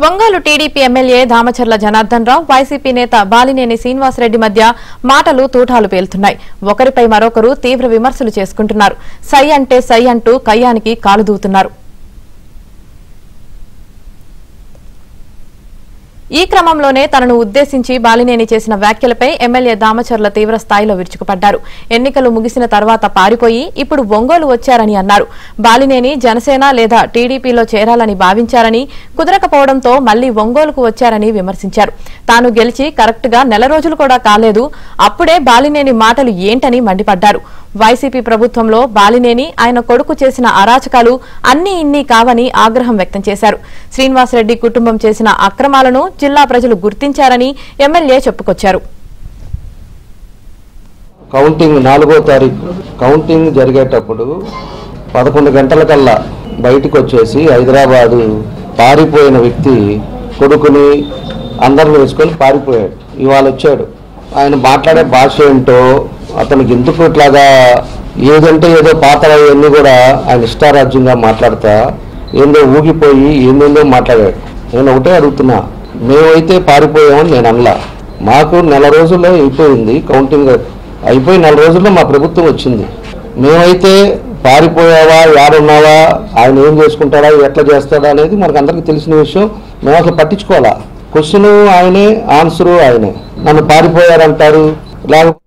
Ongole TDP MLA Damacharla Janardhan Rao YCP నేత బాలినేని శ్రీనివాసరెడ్డి మధ్య మాటలు తూటాలు పేలుతున్నాయి. ఒకరిపై మరొకరు తీవ్ర విమర్శలు చేసుకుంటున్నారు. సై అంటే సై అంటూ కయ్యానికి కాలు దూతున్నారు. ఈ క్రమంలోనే తనను ఉద్దేశించి బాలినేని చేసిన వ్యాఖ్యలపై ఎమ్మెల్యే దామచర్ల తీవ్ర స్థాయిలో విరుచుకుపడ్డారు. ఎన్నికలు ముగిసిన తర్వాత పారిపోయి ఇప్పుడు ఒంగోలు వచ్చారని అన్నారు. బాలినేని జనసేన లేదా టీడీపీలో చేరాలని భావించారని, కుదరకపోవడంతో మళ్లీ ఒంగోలుకు వచ్చారని విమర్శించారు. తాను గెలిచి కరెక్ట్ గా నెల రోజులు కూడా కాలేదు, అప్పుడే బాలినేని మాటలు ఏంటని మండిపడ్డారు. వైసీపీ ప్రభుత్వంలో బాలినేని ఆయన కొడుకు చేసిన అరాచకాలు అన్నీ ఇన్ని కావని ఆగ్రహం వ్యక్తం చేశారు. శ్రీనివాసరెడ్డి కుటుంబం చేసిన అక్రమాలను జిల్లా ప్రజలు గుర్తించారని ఎమ్మెల్యే చెప్పుకొచ్చారు. కౌంటింగ్ 4వ తారీఖు కౌంటింగ్ జరిగేటప్పుడు 11 గంటలకల్లా బయటకు వచ్చేసి హైదరాబాదు పారిపోయిన వ్యక్తి కొడుకుని అందరిని వేసుకొని పారిపోయాడు. ఇవాళ వచ్చాడు. ఆయన మాట్లాడే భాష ఏంటో, అతనికి ఎందుకు ఇట్లాగా ఏదంటే ఏదో పాతవన్నీ కూడా ఆయన ఇష్టారాజ్యంగా మాట్లాడతా ఏందో ఊగిపోయి ఏందేందో మాట్లాడాడు. నేను ఒకటే అడుగుతున్నా, మేమైతే పారిపోయామని నేను అనలా. మాకు నెల రోజుల్లో అయిపోయింది, కౌంటింగ్ అయిపోయి 4 రోజుల్లో మా ప్రభుత్వం వచ్చింది. మేమైతే పారిపోయావా, యారున్నావా, ఆయన ఏం చేసుకుంటాడా, ఎట్లా చేస్తాడా అనేది మనకు అందరికీ తెలిసిన విషయం. మేము అసలు పట్టించుకోవాలా. క్వశ్చన్ ఆయనే, ఆన్సరు ఆయనే. నన్ను పారిపోయారంటారు. లేకపోతే